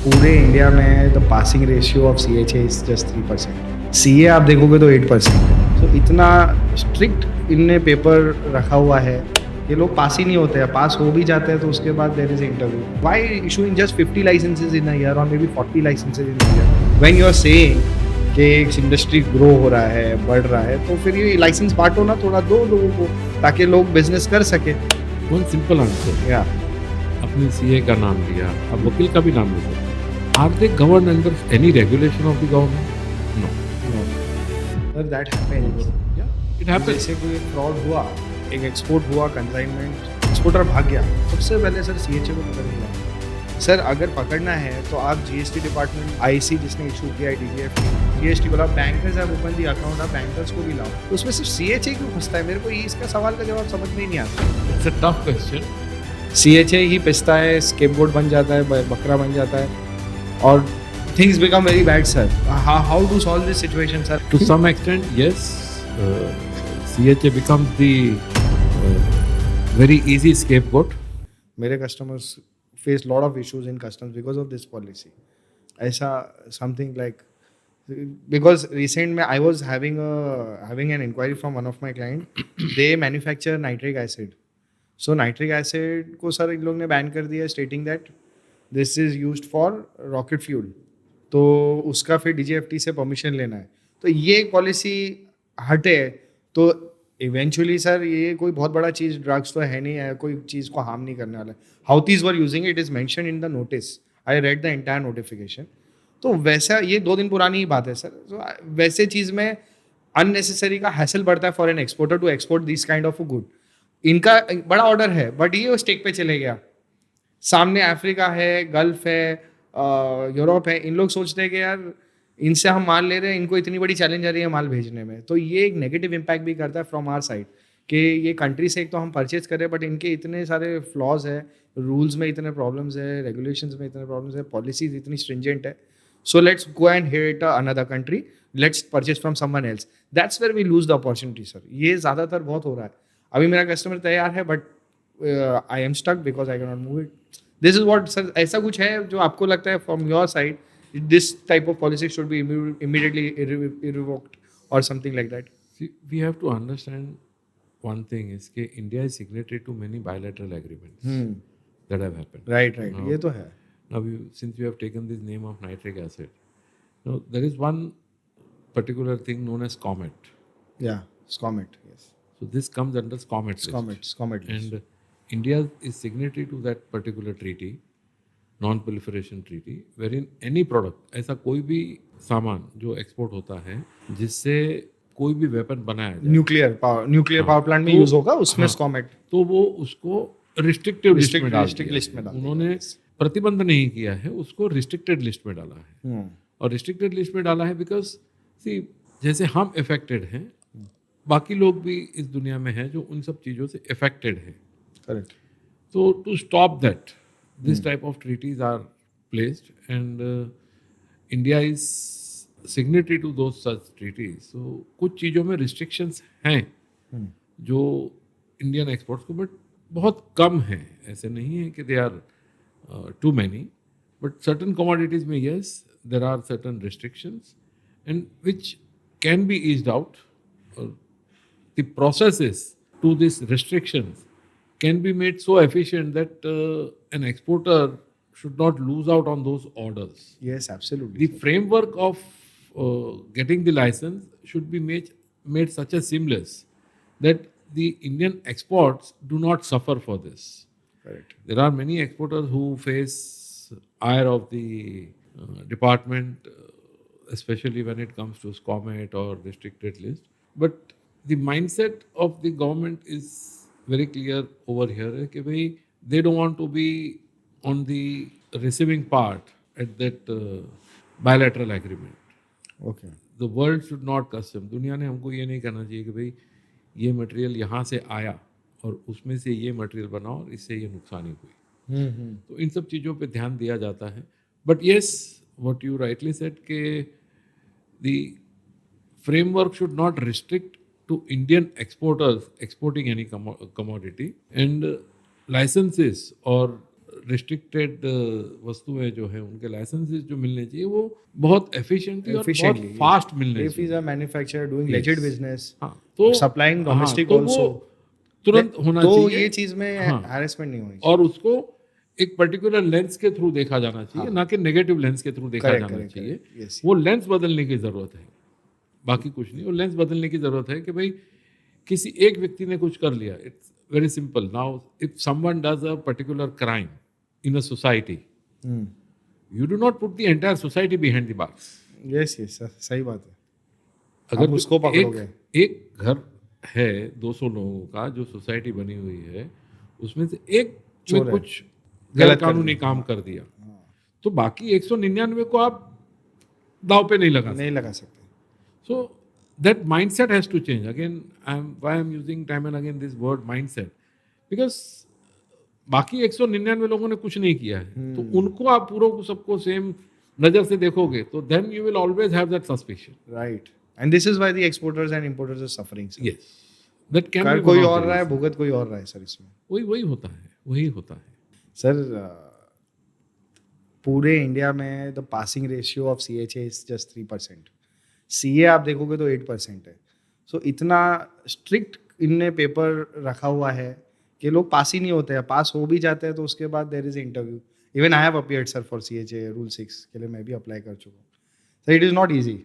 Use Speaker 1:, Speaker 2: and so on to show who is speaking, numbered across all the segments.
Speaker 1: पूरे इंडिया में the passing ratio of CHA is just 3%. CA आप देखोगे तो 8% है. तो इतना स्ट्रिक्ट इनने पेपर रखा हुआ है, ये लोग पास ही नहीं होते हैं. पास हो भी जाते हैं तो उसके बाद there is interview. Why issuing just 50 licences in a year और may be 40 licences in a year when you are saying कि एक इंडस्ट्री ग्रो हो रहा है, बढ़ रहा है, तो फिर ये लाइसेंस बांटो ना, थोड़ा दो लोगों को ताकि लोग बिजनेस कर सके.
Speaker 2: One simple answer.
Speaker 1: या
Speaker 2: आपने सीए का नाम लिया, अब वकील का भी नाम ले सकते. Are they govern under any regulation of the government? No.
Speaker 1: Sir that happens.
Speaker 2: It happens.
Speaker 1: जैसे कोई फ्रॉड हुआ, एक एक्सपोर्ट हुआ, कंसाइनमेंट, एक्सपोर्टर भाग गया, सबसे पहले सर CHA को पकड़ेगा. सर अगर पकड़ना है तो आप GST डिपार्टमेंट, IC जिसने इशू किया है, DGF, GST बोला, bankers have open the account, आप बैंकर्स को भी लाओ. तो उसमें सिर्फ CHA क्यों फंसता है? मेरे को ये इसका सवाल का जवाब समझ में ही नहीं आता.
Speaker 2: It's a tough question.
Speaker 1: CHA ही पिसता है, स्केपगोट बन जाता है, बकरा बन जाता है, और things become very bad. Sir how to solve this situation sir?
Speaker 2: To some extent, yes, CHA becomes the very easy scapegoat.
Speaker 1: मेरे customers face lot of issues in customs because of this policy. ऐसा something like, because recent में I was having an inquiry from one of my client. They manufacture nitric acid. So nitric acid को sir इन लोग ने ban कर दिया, stating that this is used for rocket fuel. तो उसका फिर DGFT से परमिशन लेना है. तो ये पॉलिसी हटे तो इवेंचुअली सर ये कोई बहुत बड़ा चीज़, ड्रग्स तो है नहीं है, कोई चीज़ को हार्म नहीं करने वाला है. Houthis were using it, is mention in the notice. I read the entire notification. तो वैसा ये 2 दिन पुरानी ही बात है सर. तो वैसे चीज़ में अननेसेसरी का हैसल बढ़ता है for an exporter to export this kind of a good. इनका बड़ा ऑर्डर है बट ये स्टेक पे चले गया. सामने अफ्रीका है, गल्फ है, यूरोप है. इन लोग सोचते हैं कि यार इनसे हम माल ले रहे हैं, इनको इतनी बड़ी चैलेंज आ रही है माल भेजने में. तो ये एक नेगेटिव इम्पैक्ट भी करता है फ्रॉम आवर साइड कि ये कंट्री से एक तो हम परचेज कर रहे हैं बट इनके इतने सारे फ्लॉज है, रूल्स में इतने प्रॉब्लम्स है, रेगुलेशंस में इतने प्रॉब्लम्स है, पॉलिसीज इतनी स्ट्रिंजेंट है. So let's go and hit another country, let's purchase from someone else. That's where we lose the opportunity sir. ये ज़्यादातर बहुत हो रहा है. अभी मेरा कस्टमर तैयार है but I am stuck because I can not move it. This is what sir. ऐसा कुछ है जो आपको लगता है from your side this type of policy should be immediately revoked or something like that?
Speaker 2: See, we have to understand one thing is that India is signatory to many bilateral agreements that have happened.
Speaker 1: Right.
Speaker 2: Now,
Speaker 1: ये तो है.
Speaker 2: Now, since you have taken this name of nitric acid, now there is one particular thing known as SCOMET.
Speaker 1: Yeah, SCOMET. Yes.
Speaker 2: So this comes under SCOMET list.
Speaker 1: SCOMET list.
Speaker 2: And India is signatory to that particular treaty, non proliferation treaty, where in any product, ऐसा कोई भी सामान जो export होता है जिससे कोई भी वेपन बनाया जाए,
Speaker 1: न्यूक्लियर पावर प्लांट में यूज होगा, उसमें SCOMET,
Speaker 2: तो वो उसको रिस्ट्रिक्टिव लिस्ट में डाल
Speaker 1: दिया.
Speaker 2: उन्होंने प्रतिबंध नहीं किया है, उसको रिस्ट्रिक्टेड लिस्ट में डाला है. और रिस्ट्रिक्टेड लिस्ट में डाला है बिकॉज सी जैसे हम इफेक्टेड हैं, बाकी लोग भी इस दुनिया में हैं जो उन सब चीज़ों से इफेक्टेड हैं.
Speaker 1: करेक्ट.
Speaker 2: तो to stop that this type of treaties are placed, and India is signatory to those such treaties. So कुछ चीज़ों में restrictions हैं जो इंडियन एक्सपोर्ट्स को, बट बहुत कम हैं. ऐसे नहीं है कि they are too many, but certain commodities में yes there are certain restrictions and which can be eased out. The processes to these restrictions can be made so efficient that an exporter should not lose out on those orders.
Speaker 1: Yes, absolutely.
Speaker 2: The framework of getting the license should be made such as seamless that the Indian exports do not suffer for this.
Speaker 1: Correct.
Speaker 2: There are many exporters who face ire of the department, especially when it comes to SCOMET or restricted list. But the mindset of the government is very clear over here कि भाई they don't want to be on the receiving part at that bilateral agreement.
Speaker 1: Okay.
Speaker 2: The world should not custom. दुनिया ने हमको ये नहीं करना चाहिए कि भाई ये मटेरियल यहाँ से आया और उसमें से ये मटेरियल बना और इससे ये नुकसानी हुई. तो इन सब चीज़ों पे ध्यान दिया जाता है. But yes, what you rightly said कि the framework should not restrict to Indian exporters exporting any commodity, and licenses or restricted वस्तुएं जो है उनके लाइसेंसेस जो मिलने चाहिए वो बहुत एफिशिएंटली और बहुत फास्ट मिलने
Speaker 1: If he's
Speaker 2: चाहिए।
Speaker 1: a manufacturer doing
Speaker 2: Yes.
Speaker 1: legit business,
Speaker 2: हाँ तो
Speaker 1: supplying
Speaker 2: हाँ,
Speaker 1: domestic
Speaker 2: तो
Speaker 1: also,
Speaker 2: वो तुरंत होना
Speaker 1: तो
Speaker 2: चाहिए।
Speaker 1: ये चीज में
Speaker 2: हाँ,
Speaker 1: harassment नहीं होनी चाहिए।
Speaker 2: और उसको एक पर्टिकुलर लेंस के थ्रू देखा जाना चाहिए, ना कि नेगेटिव लेंस के थ्रू देखा
Speaker 1: Correct,
Speaker 2: जाना
Speaker 1: correct,
Speaker 2: चाहिए।
Speaker 1: correct. Yes.
Speaker 2: वो लेंस बदलने की जरूरत है, बाकी कुछ नहीं। वो लेंस बदलने की जरूरत है कि भाई किसी एक व्यक्ति ने कुछ कर लिया। It's very simple. Now if someone does a particular crime in a society,
Speaker 1: Hmm.
Speaker 2: You do not put the entire society behind the bars.
Speaker 1: Yes, yes, sir. सही बात है।
Speaker 2: अगर
Speaker 1: आप उसको पकड़ोगे।
Speaker 2: एक घर है 200 लोगों का जो सोसाइटी बनी हुई है, उसमें से एक में
Speaker 1: चोर है।
Speaker 2: कुछ
Speaker 1: गलत
Speaker 2: गैर
Speaker 1: कर
Speaker 2: कानूनी
Speaker 1: दिया।
Speaker 2: काम कर दिया, तो बाकी 199 को आप दाव पे नहीं लगा सकते।
Speaker 1: नहीं लगा सकते।
Speaker 2: So that mindset has to change. Again, why I'm using time and again this word mindset, because बाकी 199 लोगों ने कुछ नहीं किया है, तो उनको आप पूरों को सबको सेम नजर से देखोगे तो then you will always have that suspicion.
Speaker 1: Right. And this is why the exporters and importers are suffering, sir.
Speaker 2: Yes, that can
Speaker 1: कर
Speaker 2: be
Speaker 1: कोई
Speaker 2: one of
Speaker 1: और
Speaker 2: the
Speaker 1: रहा है,
Speaker 2: reasons.
Speaker 1: भुगत कोई और रहा है सर इसमें।
Speaker 2: वही होता है, वही होता है।
Speaker 1: सर पूरे इंडिया में the passing ratio of CHA is just 3%। CA आप देखोगे तो 8% है। सो इतना स्ट्रिक्ट इनने पेपर रखा हुआ है कि लोग पास ही नहीं होते हैं। पास हो भी जाते हैं तो उसके बाद there is interview. Even I have appeared sir for CHA rule 6 के लिए मैं भी अप्लाई कर चुका हूँ। Sir it is not easy.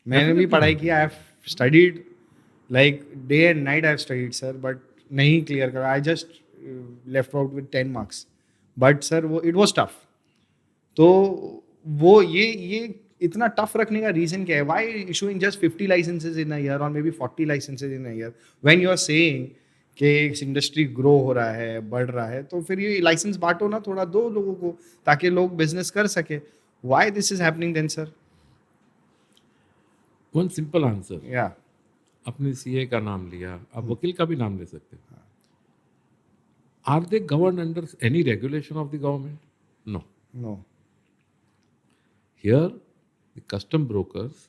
Speaker 1: मैंने भी पढ़ाई की, I have studied like day and night I have studied sir, but नहीं क्लियर करा। I just left out with 10 marks, but sir वो इट वॉज टफ। तो वो ये इतना टफ रखने का रीजन क्या है? Why issuing just 50 licences in a year और may be 40 licences in a year when you are saying कि इंडस्ट्री ग्रो हो रहा है, बढ़ रहा है, तो फिर ये लाइसेंस बांटो ना, थोड़ा दो लोगों को ताकि लोग बिजनेस कर सके। Why this is happening then sir?
Speaker 2: One simple answer.
Speaker 1: या
Speaker 2: अपने CA का नाम लिया, आप वकील का भी नाम ले सकते हैं। Are they govern under any regulation of the government? No.
Speaker 1: No.
Speaker 2: Here, the custom brokers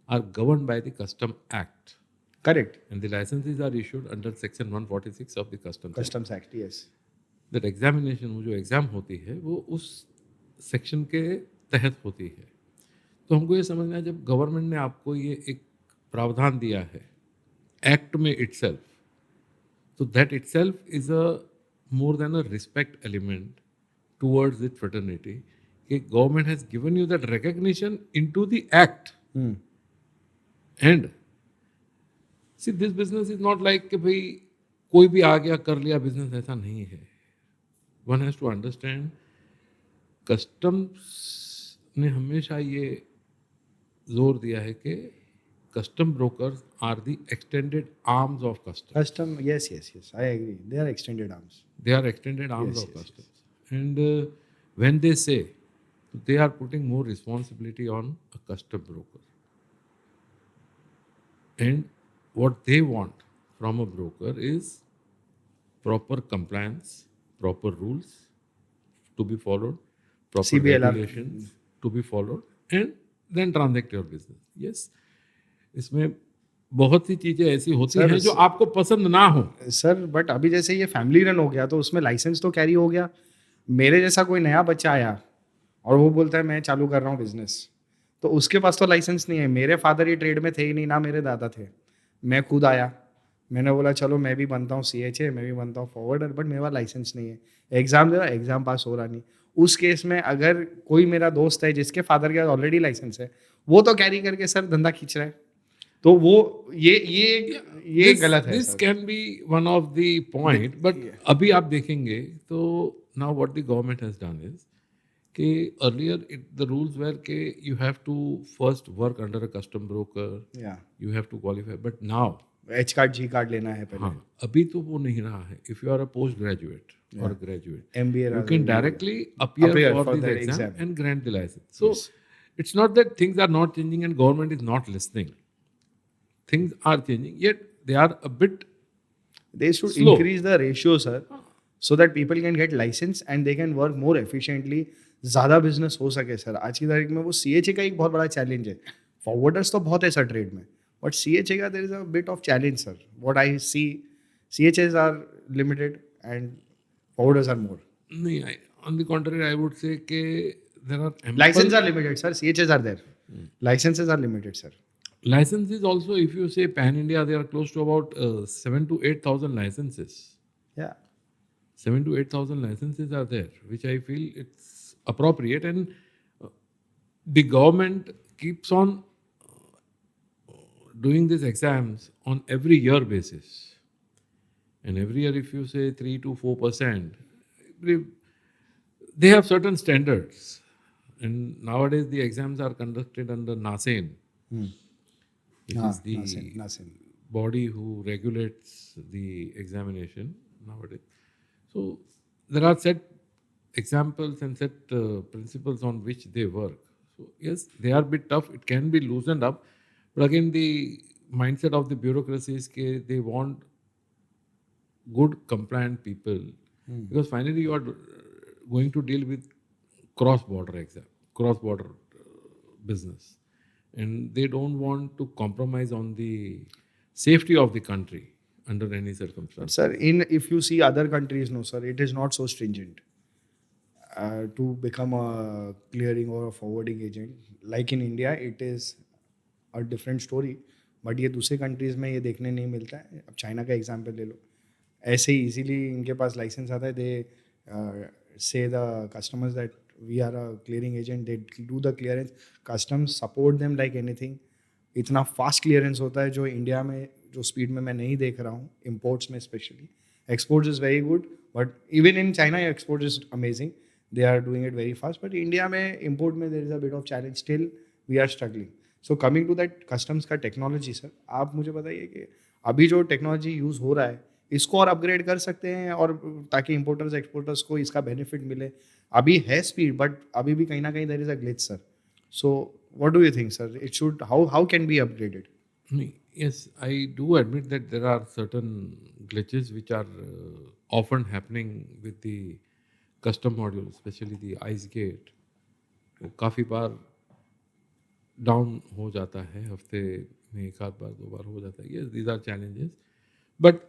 Speaker 2: are governed by the Custom Act,
Speaker 1: correct.
Speaker 2: and the licenses are issued under Section 146 of the Customs Act.
Speaker 1: Customs act, yes.
Speaker 2: That examination, वो जो exam होती है वो उस section के तहत होती है। तो हमको ये समझना है, जब गवर्नमेंट ने आपको ये एक प्रावधान दिया है एक्ट में इटसेल्फ, तो that itself is a more than a respect element towards it fraternity, कि government has given you that recognition into the act. And see this business is not like कि भाई कोई भी आ गया कर लिया बिजनेस, ऐसा नहीं है। One has to understand, customs ने हमेशा ये जोर दिया है कि custom brokers are the extended arms of custom.
Speaker 1: Custom, yes yes yes, I agree, they are extended arms.
Speaker 2: They are extended arms
Speaker 1: Yes,
Speaker 2: of
Speaker 1: yes,
Speaker 2: customs. And when they say, they are putting more responsibility on a custom broker. And what they want from a broker is proper compliance, proper rules to be followed, proper
Speaker 1: CBLR.
Speaker 2: regulations to be followed, and then transact your business. Yes, इसमें बहुत सी चीजें ऐसी होती
Speaker 1: Sir,
Speaker 2: हैं जो आपको पसंद ना हो।
Speaker 1: सर बट अभी जैसे ये फैमिली रन हो गया तो उसमें लाइसेंस तो कैरी हो गया। मेरे जैसा कोई नया बच्चा आया और वो बोलता है मैं चालू कर रहा हूँ बिजनेस, तो उसके पास तो लाइसेंस नहीं है। मेरे फादर ये ट्रेड में थे ही नहीं, ना मेरे दादा थे। मैं खुद आया, मैंने बोला चलो मैं भी बनता हूँ CHA, मैं भी बनता हूँ फॉरवर्डर, बट मेरे पास लाइसेंस नहीं है। एग्जाम दे रहा, एग्जाम पास हो रहा नहीं। उस केस में अगर कोई मेरा दोस्त है जिसके फादर के पास ऑलरेडी लाइसेंस है, वो तो कैरी करके सर धंधा खींच रहा है, तो वो ये गलत है।
Speaker 2: This can be one of the point, but अभी आप देखेंगे तो now what the government has done is कि अर्लियर द रूल्स वेर के you have to first work under a custom broker,
Speaker 1: या
Speaker 2: you have to qualify, but now
Speaker 1: H card G card लेना है पहले।
Speaker 2: हाँ, अभी तो वो नहीं रहा है। If you are a post graduate और graduate,
Speaker 1: MBA
Speaker 2: you
Speaker 1: rather
Speaker 2: can
Speaker 1: than
Speaker 2: directly
Speaker 1: Appear
Speaker 2: appear
Speaker 1: for
Speaker 2: for this
Speaker 1: that
Speaker 2: exam
Speaker 1: exam.
Speaker 2: and grant the license. So it's not that things are not changing and government is not listening. Things are changing, yet they are a bit
Speaker 1: they should
Speaker 2: slow.
Speaker 1: increase the ratio sir, so that people can get license and they can work more efficiently, ज़्यादा business हो सके sir. आज की तारीख में वो CHA का एक बहुत बड़ा चैलेंज है। फॉरवर्डर्स तो बहुत है सर ट्रेड में, बट CHA का there is a bit of challenge sir. What I see, CHAs are limited and forwarders are more.
Speaker 2: नहीं, On the contrary, I would say that there are ample
Speaker 1: Licenses are limited, sir. CHs are there. Licenses are limited, sir.
Speaker 2: licenses also. If you say pan India, there are close to about 7 to 8 thousand licenses.
Speaker 1: Yeah.
Speaker 2: 7 to 8 thousand licenses are there, which I feel it's appropriate, and the government keeps on doing these exams on every year basis. And every year, if you say 3 to 4%, they have certain standards. And nowadays, the exams are conducted under NASEN, which is the
Speaker 1: Nasin.
Speaker 2: body who regulates the examination nowadays. So there are set examples and set principles on which they work. So yes, they are a bit tough. It can be loosened up, but again, the mindset of the bureaucracy is they want good compliant people, because finally you are going to deal with cross-border business, and they don't want to compromise on the safety of the country under any circumstance.
Speaker 1: Sir, if you see other countries, no, sir, it is not so stringent to become a clearing or a forwarding agent. Like in India, it is a different story. But ये दूसरे countries में ये देखने नहीं मिलता है. अब China का एग्जांपल ले लो, ऐसे ही इजीली इनके पास लाइसेंस आता है. They say the customers that we are a clearing agent, they do the clearance. Customs support them like anything. इतना फास्ट क्लियरेंस होता है जो इंडिया में जो स्पीड में मैं नहीं देख रहा हूँ, इम्पोर्ट्स में specially. Exports is very good, but even in China export is amazing. They are doing it very fast. But India में इम्पोर्ट में there is a bit of challenge still. We are struggling. So coming to that customs का technology, sir आप मुझे बताइए कि अभी जो technology use हो रहा है इसको और अपग्रेड कर सकते हैं, और ताकि इम्पोर्टर्स एक्सपोर्टर्स को इसका बेनिफिट मिले. अभी है स्पीड, बट अभी भी कहीं ना कहीं there is a glitch, sir. So what do you think, sir? It should how can be upgraded?
Speaker 2: Yes, I do admit that there are certain glitches which are often happening with the custom module, especially the ICE gate. वो काफ़ी बार down हो जाता है, हफ्ते में एक आध बार 2 बार हो जाता है. Yes, these are challenges. But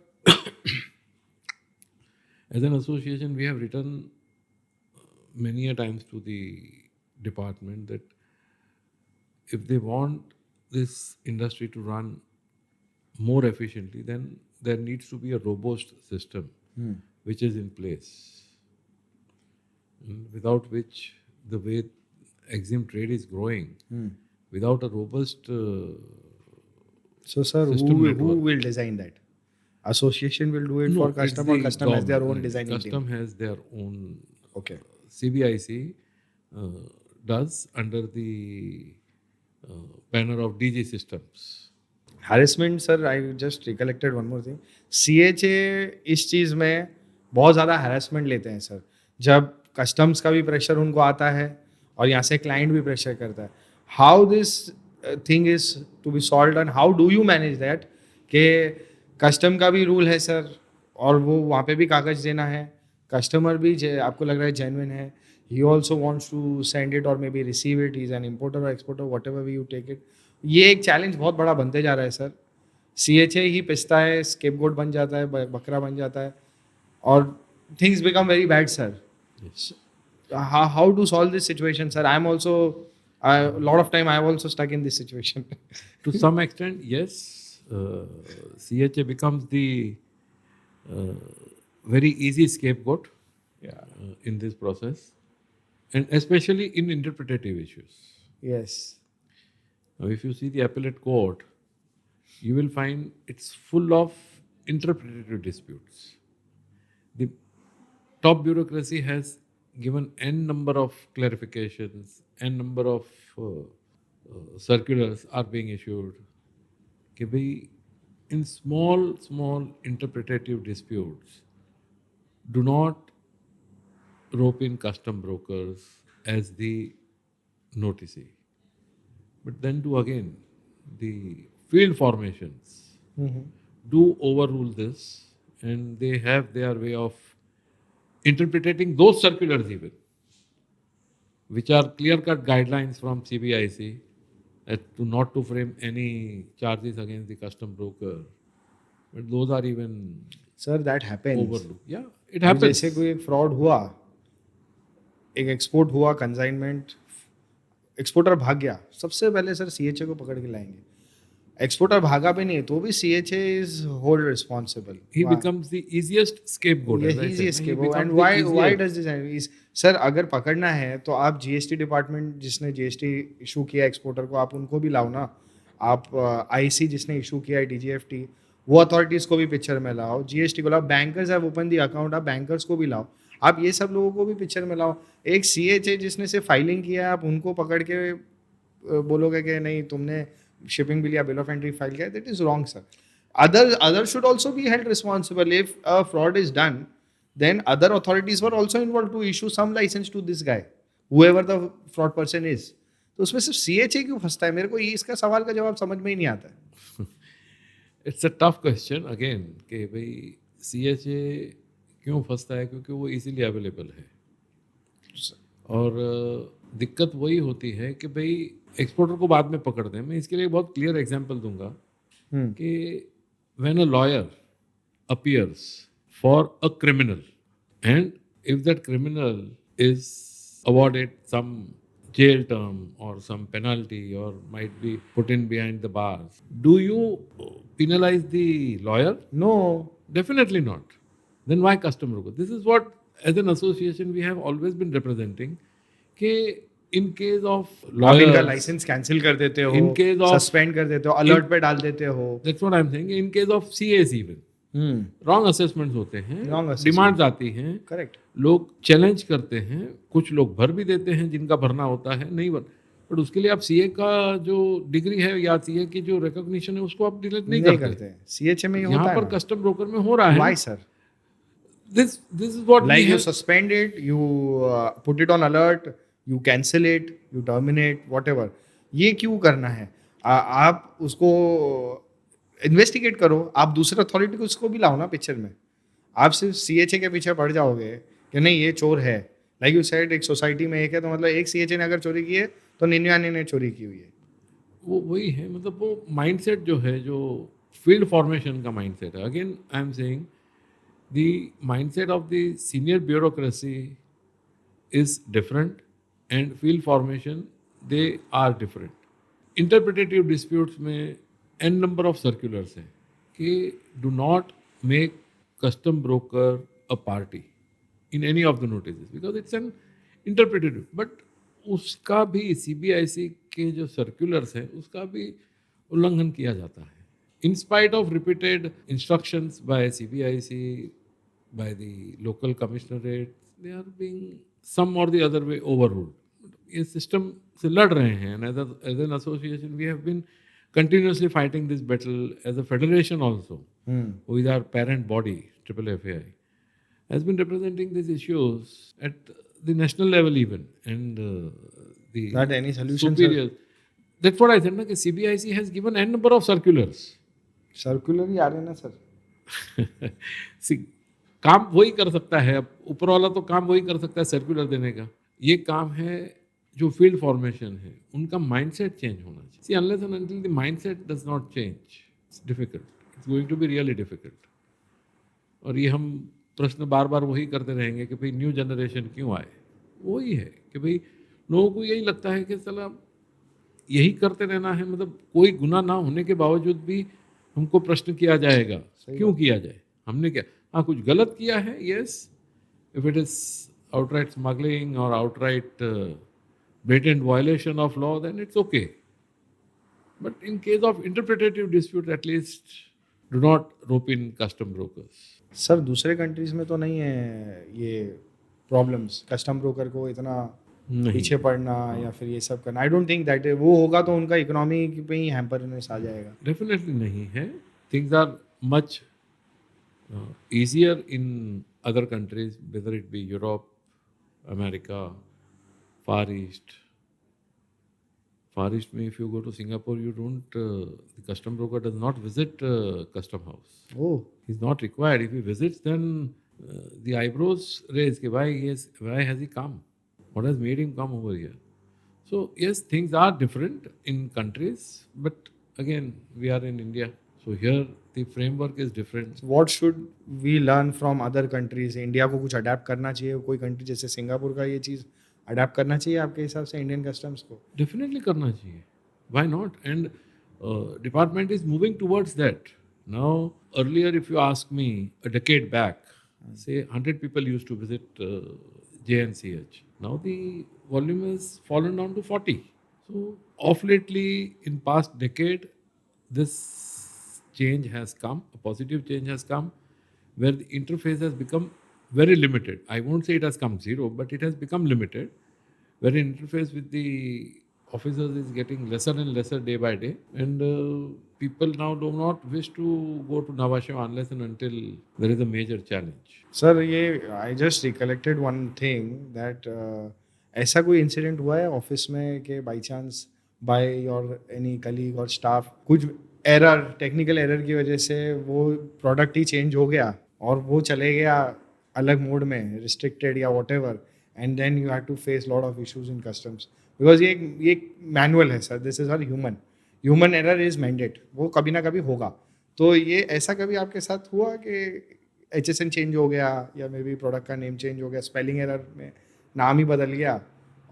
Speaker 2: as an association, we have written many a times to the department that if they want this industry to run more efficiently, then there needs to be a robust system which is in place, without which the way exim trade is growing, without a robust
Speaker 1: So, sir,
Speaker 2: system
Speaker 1: who
Speaker 2: network.
Speaker 1: will design that? Association will do it for
Speaker 2: it's
Speaker 1: custom, or
Speaker 2: the
Speaker 1: custom has their own
Speaker 2: government.
Speaker 1: designing
Speaker 2: Custom
Speaker 1: team?
Speaker 2: has their own.
Speaker 1: Okay.
Speaker 2: CBIC does under the banner of DG Systems.
Speaker 1: Harassment, sir I just recollected one more thing. CHA इस चीज़ में बहुत ज़्यादा harassment लेते हैं, sir. जब customs का भी pressure उनको आता है और यहाँ से क्लाइंट भी प्रेशर करता है. How this thing is to be solve and how do you manage that? कि कस्टम का भी रूल है, सर, और वो वहाँ पे भी कागज़ देना है. कस्टमर भी आपको लग रहा है जेन्युइन है, he also wants to send it or may be receive it. Is an importer or exporter, whatever we you take it. ये एक चैलेंज बहुत बड़ा बनते जा रहा है, सर. CHA ही पिसता है, स्केपगोट बन जाता है, बकरा बन जाता है, और things become very bad, sir. How to solve this situation, sir? I am also a lot of time I am also stuck in this situation.
Speaker 2: To some extent, yes, CHA becomes the very easy scapegoat in this process, and especially in interpretative issues.
Speaker 1: Yes.
Speaker 2: Now, if you see the appellate court, you will find it's full of interpretative disputes. The top bureaucracy has given n number of clarifications, n number of circulars are being issued. कि भाई, in small interpretative disputes, do not rope in custom brokers as the noticee. But then do again, the field formations do overrule this, and they have their way of interpreting those circulars even, which are clear-cut guidelines from CBIC to not to frame any charges against the custom broker. But those are even
Speaker 1: Sir, that happens.
Speaker 2: overlooked. Yeah, it happens.
Speaker 1: जैसे कोई fraud हुआ एक export हुआ consignment, exporter भाग गया, सबसे पहले sir CHA को पकड़ के लाएंगे। एक्सपोर्टर भागा भी नहीं तो भी CHA is hold responsible.
Speaker 2: He becomes the easiest scapegoat, as I
Speaker 1: he
Speaker 2: said.
Speaker 1: Is
Speaker 2: He
Speaker 1: capable and
Speaker 2: becomes the
Speaker 1: why
Speaker 2: easiest.
Speaker 1: Does this sir? अगर पकड़ना है तो आप जीएसटी डिपार्टमेंट जिसने जीएसटी इशू किया एक्सपोर्टर को, आप उनको भी लाओ ना। आप आईसी जिसने इशू किया है डीजीएफटी, वो अथॉरिटीज को भी पिक्चर में लाओ। जीएसटी को लाओ, bankers have open the account, आप बैंकर्स को भी लाओ। आप ये सब लोगों को भी पिक्चर में लाओ। एक सीएचए जिसने से फाइलिंग किया है, आप उनको पकड़ के बोलोगे कि नहीं तुमने शिपिंग बिल या बिल ऑफ एंट्री फाइल किया, that is wrong sir. Other should also be held responsible. If a fraud is done, then other authorities were also involved to issue some license to this guy, whoever the fraud person is. तो उसमें सिर्फ CHA क्यों फंसता है? मेरे को ये इसका सवाल का जवाब समझ में ही नहीं आता है।
Speaker 2: It's a tough question again कि भाई CHA क्यों फंसता है, क्योंकि वो इजीली अवेलेबल है। और दिक्कत वही होती है कि भाई एक्सपोर्टर को बाद में पकड़ दें। मैं इसके लिए बहुत क्लियर एग्जांपल दूंगा कि when a lawyer appears for a criminal and if that criminal is awarded some jail term or some penalty or might be put in behind the bars, do you penalize the lawyer?
Speaker 1: No.
Speaker 2: Definitely not. Then why custom broker? This is what as an association we have always been representing कि in case of
Speaker 1: आप
Speaker 2: lawyers,
Speaker 1: इनका licence cancel कर देते हो,
Speaker 2: In case of-
Speaker 1: suspend कर देते हो, alert पे डाल देते हो।
Speaker 2: that's what I'm saying, in case of CAs even wrong assessments होते हैं,
Speaker 1: Wrong assessment.
Speaker 2: डिमांड्स आती हैं,
Speaker 1: करेक्ट।
Speaker 2: लोग चैलेंज करते हैं, कुछ लोग भर भी देते हैं जिनका भरना होता है, नहीं भर, बट उसके लिए आप सीए का जो डिग्री है या सीए की जो रिकॉग्निशन है उसको आप डिलीट नहीं करते।
Speaker 1: सीएचए में ही होता
Speaker 2: यहाँ
Speaker 1: है
Speaker 2: पर
Speaker 1: ना।
Speaker 2: कस्टम ब्रोकर में हो रहा है।
Speaker 1: Why sir?
Speaker 2: This is what
Speaker 1: Like you suspend it, you put it on alert, you cancel it, you terminate, whatever. ये क्यों करना है? आप उसको इन्वेस्टिगेट करो, आप दूसरे अथॉरिटी को उसको भी लाओ ना पिक्चर में। आप सिर्फ सीएचए के पीछे पड़ जाओगे कि नहीं ये चोर है। लाइक यू सेड, एक सोसाइटी में एक है तो मतलब एक सीएचए ने अगर चोरी की है तो 99 ने चोरी की हुई है।
Speaker 2: वो वही है, मतलब वो माइंडसेट जो है, जो फील्ड फॉर्मेशन का माइंडसेट है। Again I am saying the mindset of the senior bureaucracy is different and field formation they are different. Interpretative disputes में एन नंबर ऑफ सर्कुलर्स हैं कि do not make custom broker a party in any of the notices because it's an interpretative. But उसका भी CBIC के जो circulars हैं उसका भी उल्लंघन किया जाता है in spite of repeated instructions by CBIC, by the local commissionerate, they are being some or the other way overruled. ये सिस्टम से लड़ रहे हैं and as an association we have been continuously fighting this battle as a federation also, with our parent body, AAFAI, has been representing these issues at the national level even, and the
Speaker 1: Not any solution,
Speaker 2: superiors. That's what I said, na, कि CBIC has given n number of circulars.
Speaker 1: Circular ही आ रहे हैं ना sir.
Speaker 2: See, काम वही कर सकता है, अब ऊपर वाला तो काम वही कर सकता है सर्कुलर देने का। ये काम है जो फील्ड फॉर्मेशन है, उनका माइंडसेट चेंज होना चाहिए। See unless and until the mindset does not change, it's difficult, it's going to be really difficult. और ये हम प्रश्न बार बार वही करते रहेंगे कि भाई न्यू जनरेशन क्यों आए। वही है कि भाई लोगों को यही लगता है कि चला यही करते रहना है, मतलब कोई गुनाह ना होने के बावजूद भी हमको प्रश्न किया जाएगा, क्यों किया जाए, हमने क्या, हाँ कुछ गलत किया है, yes, if it is outright smuggling और outright blatant violation of law, then it's okay. But in case of interpretative dispute, at least do not rope in custom brokers.
Speaker 1: Sir दूसरे कंट्रीज में तो नहीं है ये प्रॉब्लम्स, कस्टम ब्रोकर को इतना
Speaker 2: नहीं।
Speaker 1: पीछे पड़ना या फिर ये सब करना। आई डोंट थिंक दैट वो होगा तो उनका इकोनॉमी पे ही हैम्परनेस आ जाएगा।
Speaker 2: Definitely नहीं है। Things are much easier in other countries, whether it be Europe, America, Far East. Far East में if you go to Singapore, you don't, the custom broker does not visit custom house.
Speaker 1: Oh,
Speaker 2: He's not required. If he visits, then the eyebrows raise. Why has he come? What has made him come over here? So yes, things are different in countries, but again, we are in India, so here the framework is different.
Speaker 1: What should we learn from other countries? India को कुछ adapt करना चाहिए? कोई country जैसे Singapore का ये चीज़ adapt करना चाहिए आपके हिसाब से इंडियन कस्टम्स को?
Speaker 2: डेफिनेटली करना चाहिए. Why not? And department is moving towards that. Now, earlier, if you ask me, a decade back, say 100 people used to visit JNCH. Now the volume has fallen down to 40. So, of lately, in past decade, this change has come, a positive change has come, where the interface has become very limited. I won't say it has come zero, but it has become limited, where interface with the officers is getting lesser and lesser day by day, and people now do not wish to go to Navashima unless and until there is a major challenge.
Speaker 1: Sir ये I just recollected one thing that ऐसा कोई incident हुआ है office में कि by chance by your any colleague or staff कुछ error technical error की वजह से वो प्रोडक्ट ही चेंज हो गया और वो चले गया अलग मोड में रिस्ट्रिक्टेड या whatever and then you have to face lot of issues in customs because ये मैनुअल है sir this is our human error is mandate वो कभी ना कभी होगा तो ये ऐसा कभी आपके साथ हुआ कि HSN चेंज हो गया या मे बी प्रोडक्ट का नेम चेंज हो गया स्पेलिंग एरर में नाम ही बदल गया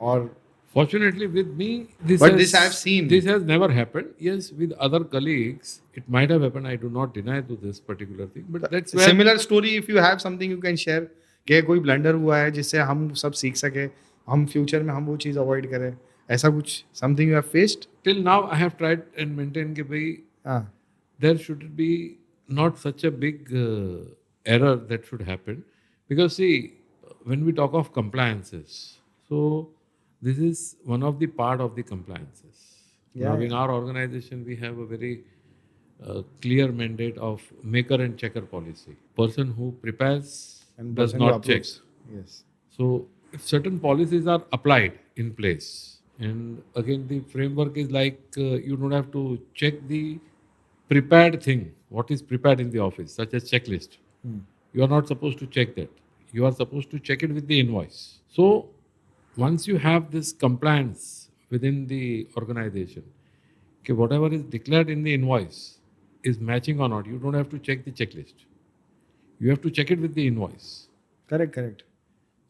Speaker 1: और
Speaker 2: Fortunately, with me, this
Speaker 1: But
Speaker 2: has,
Speaker 1: this I have seen.
Speaker 2: This has never happened. Yes, with other colleagues, it might have happened. I do not deny to this particular thing, but that's where
Speaker 1: similar story if you have something you can share कि कोई blunder हुआ है जिससे हम सब सीख सके हम फ्यूचर में हम वो चीज़ अवॉइड करें ऐसा कुछ something you have faced
Speaker 2: till now I have tried and maintained कि भाई
Speaker 1: हाँ
Speaker 2: there should be not such a big error that should happen, because see, when we talk of compliances, so this is one of the part of the compliances. Now in our organization we have a very clear mandate of maker and checker policy. Person who prepares
Speaker 1: And
Speaker 2: does
Speaker 1: person who
Speaker 2: not check.
Speaker 1: approves. Yes.
Speaker 2: So if certain policies are applied in place, and again the framework is like you don't have to check the prepared thing, what is prepared in the office, such as checklist. You are not supposed to check that. You are supposed to check it with the invoice. So once you have this compliance within the organization, okay, whatever is declared in the invoice is matching or not, you don't have to check the checklist. You have to check it with the invoice.
Speaker 1: Correct.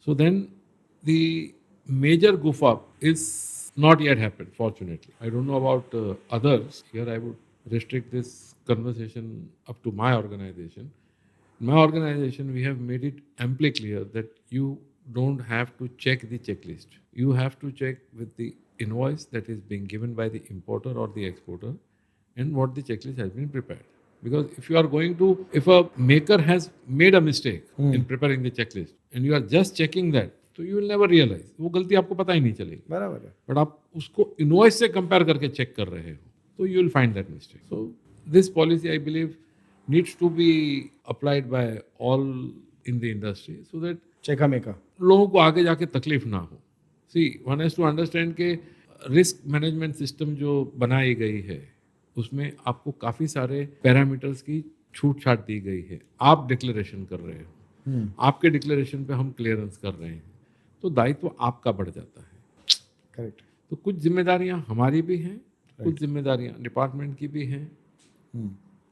Speaker 2: So then the major goof up is not yet happened, fortunately. I don't know about others. Here I would restrict this conversation up to my organization. In my organization, we have made it amply clear that you don't have to check the checklist. You have to check with the invoice that is being given by the importer or the exporter and what the checklist has been prepared. Because if you are going to, if a maker has made a mistake in preparing the checklist and you are just checking that, तो you will never realize. वो गलती आपको पता ही नहीं चलेगी.
Speaker 1: बराबर है.
Speaker 2: But आप उसको इनवॉइस से कंपेयर करके चेक कर रहे हो तो you will find that mistake. So this policy I believe needs to be applied by all in the industry so that
Speaker 1: चेका मेका
Speaker 2: लोगों को आगे जाके तकलीफ ना हो. See one has to understand के रिस्क मैनेजमेंट सिस्टम जो बनाई गई है उसमें आपको काफ़ी सारे पैरामीटर्स की छूट छाट दी गई है. आप डिक्लेरेशन कर रहे हो, आपके डिक्लेरेशन पे हम क्लियरेंस कर रहे हैं तो दायित्व आपका बढ़ जाता है.
Speaker 1: करेक्ट.
Speaker 2: तो कुछ जिम्मेदारियां हमारी भी हैं, कुछ जिम्मेदारियां डिपार्टमेंट की भी हैं.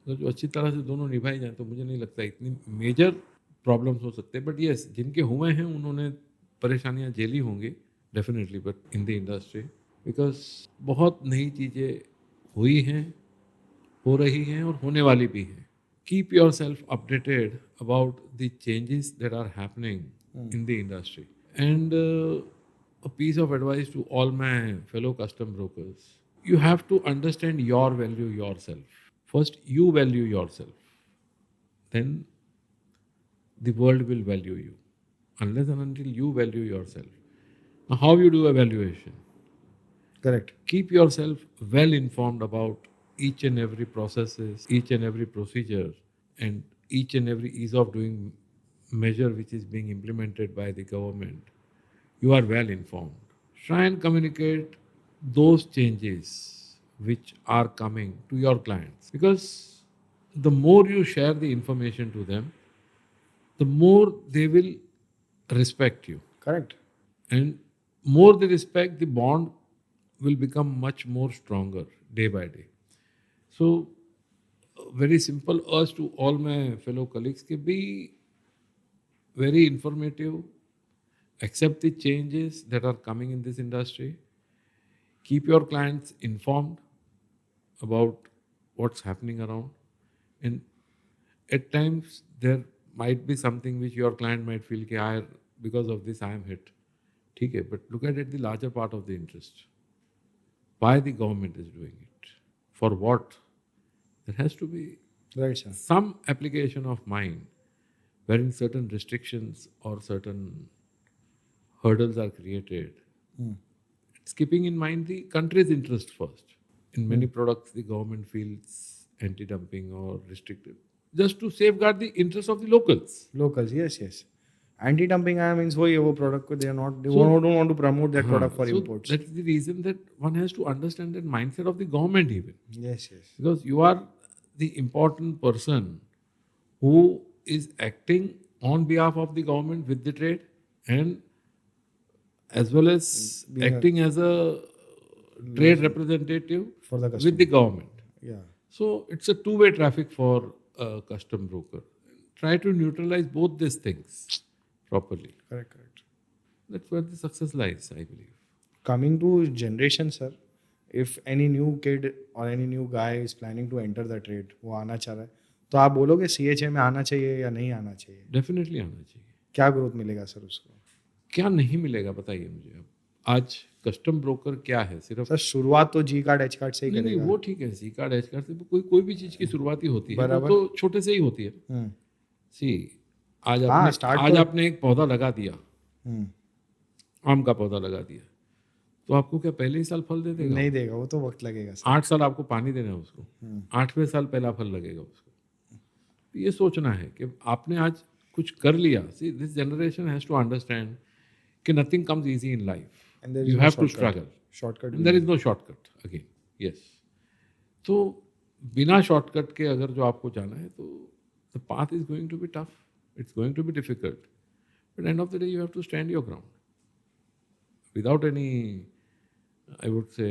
Speaker 2: तो जो अच्छी तरह से दोनों निभाई जाए तो मुझे नहीं लगता इतनी मेजर प्रॉब्लम्स हो सकते. बट यस, जिनके हुए हैं उन्होंने परेशानियां झेली होंगी definitely, but in the industry because बहुत नई चीज़ें हुई हैं, हो रही हैं और होने वाली भी हैं. Keep yourself updated about the changes that are happening in the industry. And a piece of advice to all my fellow custom brokers: you have to understand your value yourself. First, you value yourself. Then the world will value you. Unless and until you value yourself. Now, how you do evaluation?
Speaker 1: Correct.
Speaker 2: Keep yourself well informed about each and every processes, each and every procedure, and each and every ease of doing measure which is being implemented by the government. You are well informed. Try and communicate those changes which are coming to your clients, because the more you share the information to them, the more they will respect you,
Speaker 1: correct.
Speaker 2: and more they respect, the bond will become much more stronger day by day. So very simple urge to all my fellow colleagues: be very informative, accept the changes that are coming in this industry, keep your clients informed about what's happening around, and at times there might be something which your client might feel कि I, because of this I am hit. ठीक है, but look at it the larger part of the interest. Why the government is doing it? For what? There has to be
Speaker 1: Right, sir.
Speaker 2: some application of mind wherein certain restrictions or certain hurdles are created. It's keeping in mind the country's interest first. In many products, the government feels anti-dumping or restricted just to safeguard the interest of the locals.
Speaker 1: Locals, yes. Anti-dumping means वो product को they
Speaker 2: So-
Speaker 1: don't want to promote that product for
Speaker 2: So
Speaker 1: imports.
Speaker 2: that's the reason that one has to understand that mindset of the government even.
Speaker 1: Yes.
Speaker 2: Because you are the important person who is acting on behalf of the government with the trade and as well as
Speaker 1: being
Speaker 2: acting as a trade representative
Speaker 1: For the
Speaker 2: with the government.
Speaker 1: Yeah.
Speaker 2: So it's a two-way traffic for a custom broker. Try to neutralize both these things properly.
Speaker 1: Correct.
Speaker 2: That's where the success lies, I believe.
Speaker 1: Coming to generation, sir, if any new kid or any new guy is planning to enter the trade, वो आना चाह रहा है, तो आप बोलोगे CHA में आना चाहिए या नहीं आना चाहिए?
Speaker 2: डेफिनेटली आना चाहिए.
Speaker 1: क्या ग्रोथ मिलेगा सर उसको?
Speaker 2: क्या नहीं मिलेगा बताइए मुझे अब. आज कस्टम ब्रोकर क्या है? सिर्फ
Speaker 1: सर शुरुआत तो जी कार्ड एच कार्ड से ही
Speaker 2: नहीं,
Speaker 1: करेगा.
Speaker 2: वो ठीक है, सी कार्ड एच कार्ड से कोई भी चीज की शुरुआत ही होती है,
Speaker 1: बराबर.
Speaker 2: तो छोटे से ही होती है.
Speaker 1: हम्म,
Speaker 2: सी आज
Speaker 1: हाँ,
Speaker 2: आपने
Speaker 1: start
Speaker 2: आज
Speaker 1: तो-
Speaker 2: आपने एक पौधा लगा दिया,
Speaker 1: हम्म.
Speaker 2: आम का पौधा लगा दिया, तो आपको क्या पहले ही साल फल दे देगा?
Speaker 1: नहीं देगा, वो तो वक्त लगेगा सर.
Speaker 2: 8 साल आपको पानी देना है उसको, 8वें साल पहला फल लगेगा उसको. तो ये सोचना है कि आपने आज कुछ कर लिया. See this generation has to understand कि nothing comes easy in life.
Speaker 1: And there is
Speaker 2: You
Speaker 1: no
Speaker 2: have to
Speaker 1: shortcut.
Speaker 2: struggle.
Speaker 1: Shortcut
Speaker 2: And there is no shortcut again. Yes. तो बिना शॉर्टकट के अगर जो आपको जाना है तो the path is going to be tough. It's going to be difficult. But end of the day you have to stand your ground. Without any, I would say,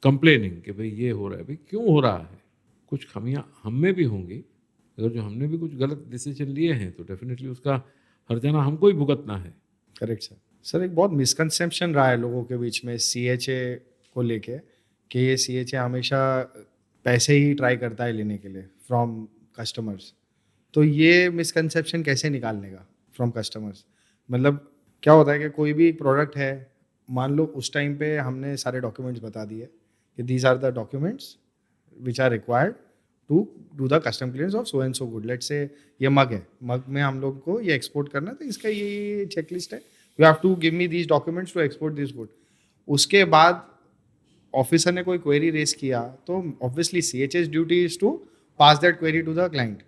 Speaker 2: complaining कि भाई ये हो रहा है, भाई क्यों हो रहा है? कुछ खामियां हम में भी होंगी. अगर जो हमने भी कुछ गलत डिसीजन लिए हैं तो डेफिनेटली उसका हर्जाना हमको ही भुगतना है.
Speaker 1: Correct sir. एक बहुत मिसकंसेप्शन रहा है लोगों के बीच में CHA को लेके कि ये CHA हमेशा पैसे ही ट्राई करता है लेने के लिए फ्रॉम कस्टमर्स. तो ये मिसकंसेप्शन कैसे निकालने का फ्रॉम कस्टमर्स? मतलब क्या होता है कि कोई भी प्रोडक्ट है, मान लो उस टाइम पे हमने सारे डॉक्यूमेंट्स बता दिए कि these are the documents which are required to do the custom clearance of so and so good. Let's say ये मग है, मग में हम लोग को ये एक्सपोर्ट करना है, तो इसका ये चेकलिस्ट है. You have to give me these documents to export this good. उसके बाद ऑफिसर ने कोई क्वेरी रेस किया तो obviously CHA's duty is to pass that query to the client.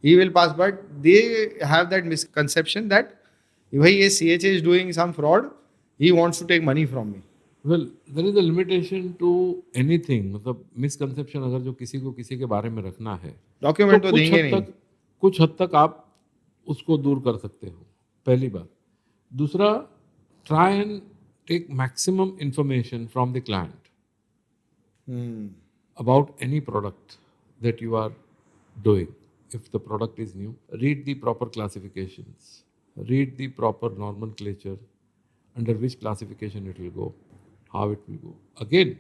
Speaker 1: He will pass, but they have that misconception that भाई ये CHA is doing some fraud, he wants to take money from me.
Speaker 2: Well, there is a limitation to anything. मतलब misconception अगर जो किसी को किसी के बारे में रखना है
Speaker 1: डॉक्यूमेंट तो देंगे नहीं.
Speaker 2: कुछ हद तक आप उसको दूर कर सकते हो, पहली बात. दूसरा, try and take maximum information from the client about any product that you are doing. If the product is new, read the proper classifications, read the proper nomenclature, under which classification it will go, how it will go. Again,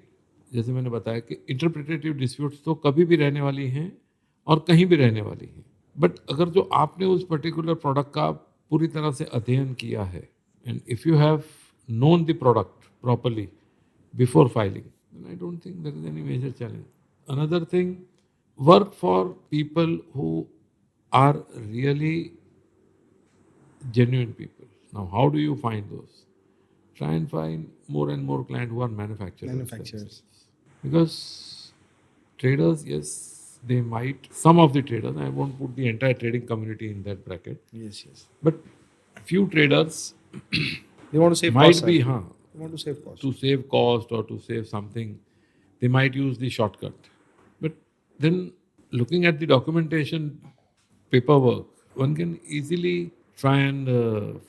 Speaker 2: जैसे मैंने बताया कि interpretative disputes तो कभी भी रहने वाली हैं और कहीं भी रहने वाली हैं. बट अगर जो आपने उस पर्टिकुलर प्रोडक्ट का पूरी तरह से अध्ययन किया है, and if you have known the product properly before filing, then I don't think there is any major challenge. Another thing, work for people who are really genuine people. Now, how do you find those? Try and find more and more clients who are manufacturers.
Speaker 1: Manufacturers.
Speaker 2: Because traders, yes, they might, some of the traders, I won't put the entire trading community in that bracket,
Speaker 1: Yes.
Speaker 2: but few traders
Speaker 1: They want to save
Speaker 2: might
Speaker 1: cost.
Speaker 2: be,
Speaker 1: sir. They want to save cost.
Speaker 2: to save cost or to save something, they might use the shortcut. But then looking at the documentation paperwork, one can easily try and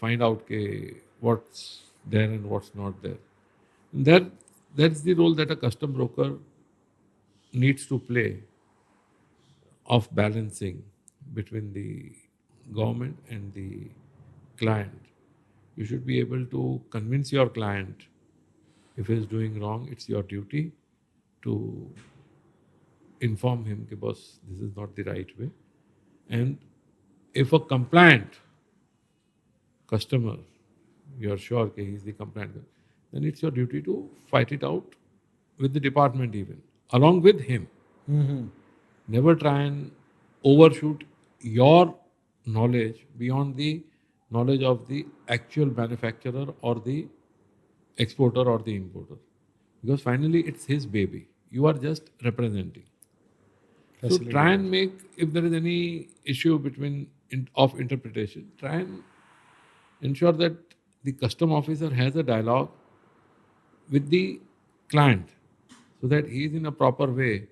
Speaker 2: find out what's there and what's not there. And that's the role that a custom broker needs to play of balancing between the government and the client. You should be able to convince your client if he is doing wrong. It's your duty to inform him that, boss, this is not the right way. And if a compliant customer, you are sure that he is the compliant, then it's your duty to fight it out with the department even, along with him. Never try and overshoot your knowledge beyond the knowledge of the actual manufacturer or the exporter or the importer. Because finally it's his baby. You are just representing. So try and make, if there is any issue of interpretation, try and ensure that the custom officer has a dialogue with the client so that he is in a proper way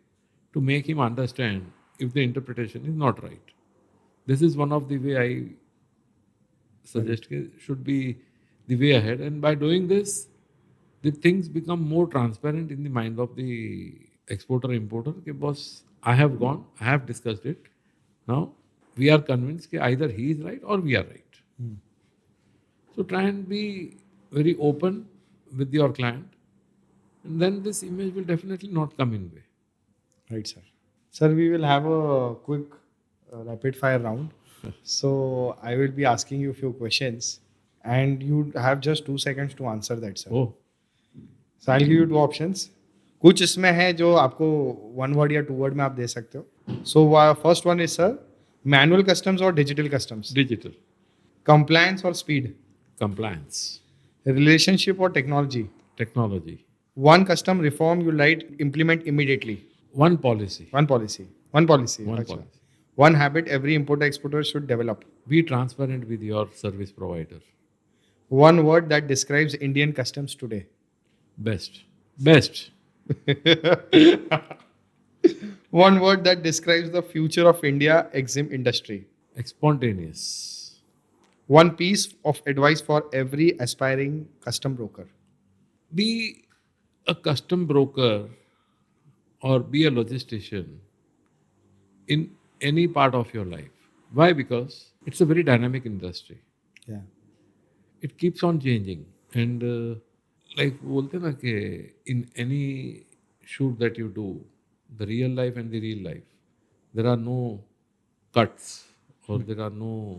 Speaker 2: to make him understand if the interpretation is not right. This is one of the way I suggest should be the way ahead. And by doing this, the things become more transparent in the mind of the exporter importer. Okay, boss, I have gone, I have discussed it. Now we are convinced that either he is right or we are right. So try and be very open with your client, and then this image will definitely not come in way.
Speaker 1: Right, sir. Sir, we will have a quick rapid fire round. So I will be asking you a few questions, and you have just 2 seconds to answer that, sir.
Speaker 2: Oh,
Speaker 1: So I'll give you two options. कुछ इसमें है जो आपको 1 word या 2 word में आप दे सकते हो. So first one is, sir, manual customs or digital customs?
Speaker 2: digital,
Speaker 1: Compliance or speed?
Speaker 2: compliance,
Speaker 1: Relationship or technology?
Speaker 2: technology,
Speaker 1: One custom reform you like implement immediately.
Speaker 2: one policy,
Speaker 1: One policy. One policy.
Speaker 2: one
Speaker 1: Acha.
Speaker 2: policy.
Speaker 1: One habit every importer exporter should develop.
Speaker 2: Be transparent with your service provider.
Speaker 1: One word that describes Indian customs today.
Speaker 2: Best. Best.
Speaker 1: One word that describes the future of India exim industry.
Speaker 2: Spontaneous.
Speaker 1: One piece of advice for every aspiring custom broker.
Speaker 2: Be a custom broker or be a logistician in any part of your life. Why? Because it's a very dynamic industry.
Speaker 1: Yeah.
Speaker 2: It keeps on changing. And like बोलते ना कि in any shoot that you do, the real life and the real life, there are no cuts or there are no...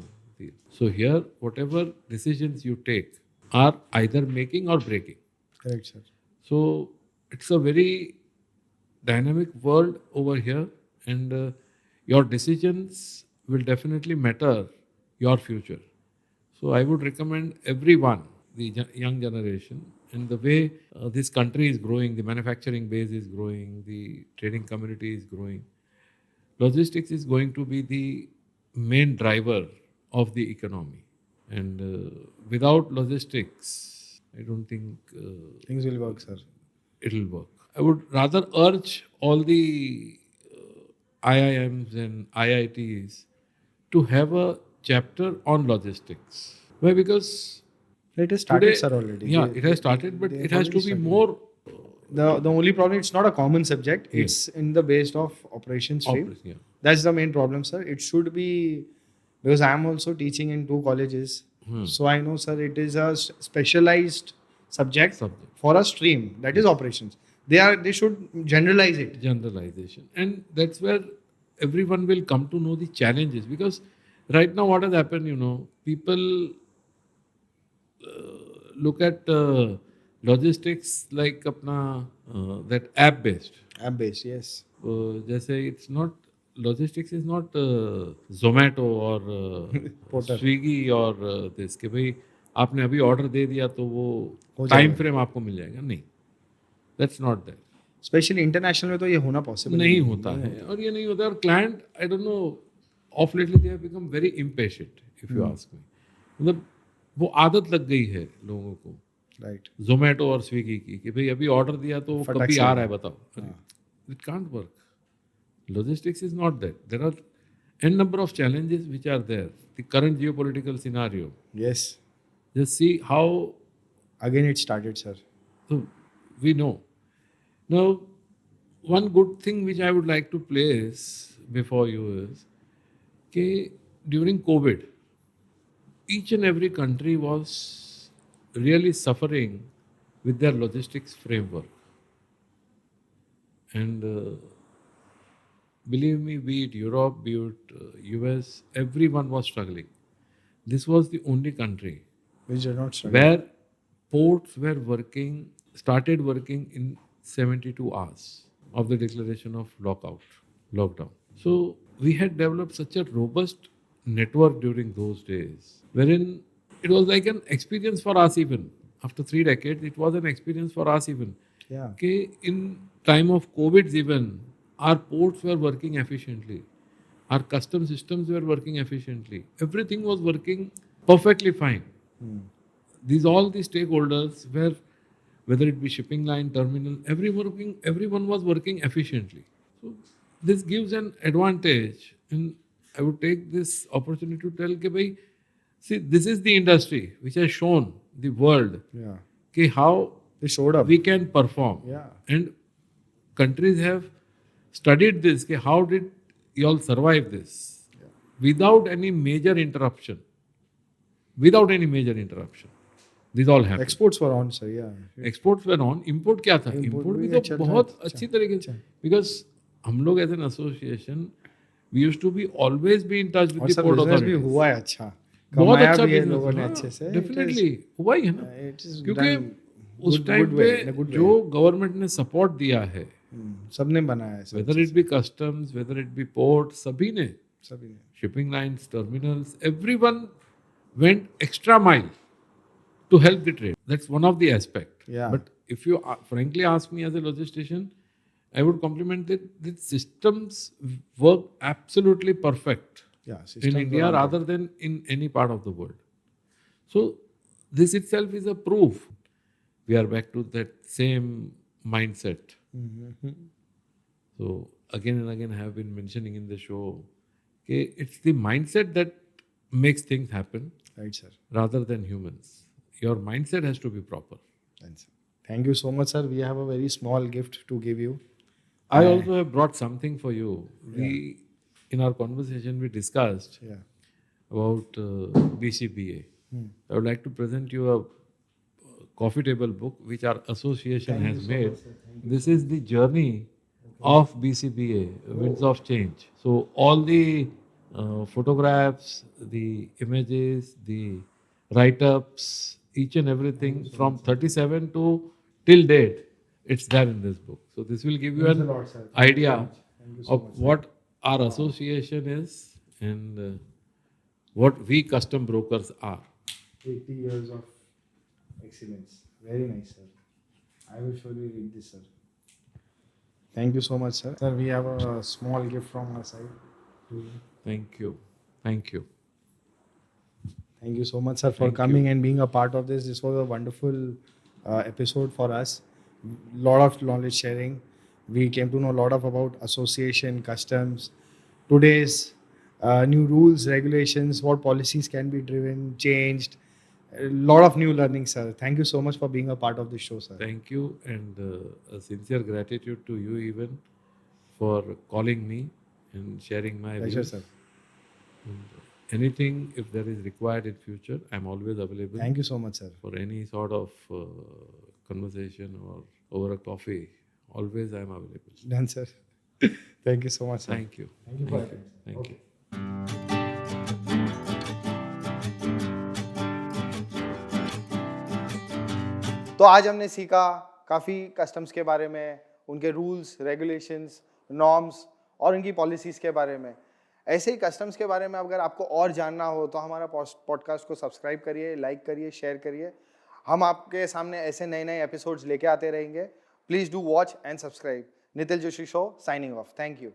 Speaker 2: So here, whatever decisions you take are either making or breaking.
Speaker 1: Correct, sir.
Speaker 2: So it's a very dynamic world over here, and your decisions will definitely matter your future. So I would recommend everyone, the young generation, and the way this country is growing, the manufacturing base is growing, the trading community is growing. Logistics is going to be the main driver of the economy, and without logistics, I don't think
Speaker 1: Things will work, sir.
Speaker 2: it'll work. I would rather urge all the IIMs and IITs to have a chapter on logistics. Why? Because
Speaker 1: It has started,
Speaker 2: today,
Speaker 1: sir, already.
Speaker 2: yeah,
Speaker 1: They-
Speaker 2: it has started, but
Speaker 1: they
Speaker 2: it
Speaker 1: have
Speaker 2: has to
Speaker 1: already
Speaker 2: be
Speaker 1: started.
Speaker 2: more
Speaker 1: The only problem, it's not a common subject.
Speaker 2: Yeah.
Speaker 1: It's in the base of operation stream.
Speaker 2: yeah.
Speaker 1: That's the main problem, sir. It should be, because I am also teaching in 2 colleges. So I know, sir, it is a specialized subject for a stream, that is operations. They should generalize it.
Speaker 2: Generalization, and that's where everyone will come to know the challenges. Because right now, what has happened, people look at logistics like apna that app based.
Speaker 1: App based, yes.
Speaker 2: जैसे it's not, logistics is not Zomato or
Speaker 1: Porter.
Speaker 2: Swiggy or this कि भाई आपने अभी order दे दिया तो वो
Speaker 1: हो
Speaker 2: time
Speaker 1: जाएगा।
Speaker 2: फ्रेम आपको मिल जाएगा, नहीं, that's not that.
Speaker 1: Specially international में तो ये होना पॉसिबल
Speaker 2: नहीं होता है, और ये नहीं होता है, और client I don't know, of lately they have become very impatient if you ask me. मतलब वो आदत लग गई है लोगों को
Speaker 1: राइट.
Speaker 2: जोमेटो और स्विगी की कि भाई अभी ऑर्डर दिया तो
Speaker 1: फटाक
Speaker 2: कभी
Speaker 1: से
Speaker 2: आ रहा है बताओ. It can't work. Logistics is not that. There are n number of challenges which are there. The current geopolitical scenario.
Speaker 1: Yes.
Speaker 2: Just see how
Speaker 1: again it started, sir.
Speaker 2: so we know. Now, one good thing which I would like to place before you is that during COVID, each and every country was really suffering with their logistics framework. And believe me, be it Europe, be it US, everyone was struggling. This was the only country
Speaker 1: Which did not struggle.
Speaker 2: where ports were started working in 72 hours of the declaration of lockdown. So we had developed such a robust network during those days, wherein it was like an experience for us even. After 3 decades, it was an experience for us even.
Speaker 1: Yeah.
Speaker 2: Okay, in time of COVID even, our ports were working efficiently. Our custom systems were working efficiently. Everything was working perfectly fine. All the stakeholders were, whether it be shipping line, terminal, everyone was working efficiently. So this gives an advantage, and I would take this opportunity to tell कि भाई, see, this is the industry which has shown the world
Speaker 1: Yeah.
Speaker 2: कि how
Speaker 1: They showed up.
Speaker 2: we can perform.
Speaker 1: Yeah.
Speaker 2: And countries have studied this, कि how did you all survive this without any major interruption. Without any major interruption. This all happened.
Speaker 1: Exports were on, sir. Yeah.
Speaker 2: Exports way on import क्या था
Speaker 1: Import
Speaker 2: import
Speaker 1: भी
Speaker 2: भी तो
Speaker 1: अच्छा
Speaker 2: बहुत
Speaker 1: था,
Speaker 2: अच्छी तरीके से बिकॉज हम लोग as an association we used to be always be in touch
Speaker 1: और
Speaker 2: with the
Speaker 1: sir
Speaker 2: port
Speaker 1: business भी
Speaker 2: अथॉरिटीज
Speaker 1: हुआ है अच्छा.
Speaker 2: बहुत
Speaker 1: कमाया
Speaker 2: अच्छा
Speaker 1: भी है
Speaker 2: बिजनेस
Speaker 1: लोगों ने अच्छे से.
Speaker 2: डेफिनेटली हुआ ही है ना
Speaker 1: It is
Speaker 2: क्योंकि
Speaker 1: done
Speaker 2: उस
Speaker 1: good
Speaker 2: time
Speaker 1: way, in a
Speaker 2: पे
Speaker 1: good way.
Speaker 2: जो गवर्नमेंट ने सपोर्ट दिया है
Speaker 1: सबने बनाया है sir.
Speaker 2: Whether it be customs whether it be port सभी ने
Speaker 1: सभी ने.
Speaker 2: shipping lines, terminals, everyone went extra mile to help the trade. That's one of the aspect.
Speaker 1: Yeah.
Speaker 2: But if you frankly ask me as a logistician, I would compliment that the systems work absolutely perfect
Speaker 1: Yeah.
Speaker 2: in
Speaker 1: systems
Speaker 2: India
Speaker 1: were on
Speaker 2: rather than in any part of the world. So this itself is a proof. We are back to that same mindset. So again and again I have been mentioning in the show, okay, it's the mindset that makes things happen
Speaker 1: top. Right, sir.
Speaker 2: rather than humans. Your mindset has to be proper.
Speaker 1: Right, sir. Thank you so much, sir. We have a very small gift to give you.
Speaker 2: I also have brought something for you. In our conversation, we discussed
Speaker 1: Yeah.
Speaker 2: about BCBA. I would like to present you a coffee table book which our association has made. This is the journey of BCBA, Winds of Change. So all the photographs, the images, the write-ups, each and everything from 37 to till date, it's there in this book. So this will give you an idea of what our association is and what we custom brokers are.
Speaker 1: 80 years of excellence. Very nice, sir. I will surely read this, sir. Thank you so much, sir. Sir, we have a small gift from our side to you.
Speaker 2: Thank you. Thank you.
Speaker 1: Thank you so much, sir, for
Speaker 2: Thank
Speaker 1: coming and being a part of this. This was a wonderful episode for us. Lot of knowledge sharing. We came to know a lot about association, customs, today's new rules, regulations, what policies can be driven, changed. A lot of new learning, sir. Thank you so much for being a part of this show, sir.
Speaker 2: Thank you, and a sincere gratitude to you even for calling me and sharing my
Speaker 1: Pleasure,
Speaker 2: views.
Speaker 1: sir.
Speaker 2: And anything, if there is required in future, I'm always available
Speaker 1: Thank you so much, sir.
Speaker 2: for any sort of conversation or over a coffee. Always I'm available.
Speaker 1: Done, sir. Thank you so much, sir.
Speaker 2: Thank you.
Speaker 1: Thank you for your time.
Speaker 2: Thank you.
Speaker 1: तो आज हमने सीखा काफ़ी customs के बारे में, उनके rules, regulations, norms और उनकी पॉलिसीज़ के बारे में. ऐसे ही कस्टम्स के बारे में अगर आपको और जानना हो तो हमारा पॉडकास्ट को सब्सक्राइब करिए, लाइक करिए, शेयर करिए. हम आपके सामने ऐसे नए नए एपिसोड्स लेके आते रहेंगे. Please do watch and subscribe. Nitil Joshi show signing off. Thank you.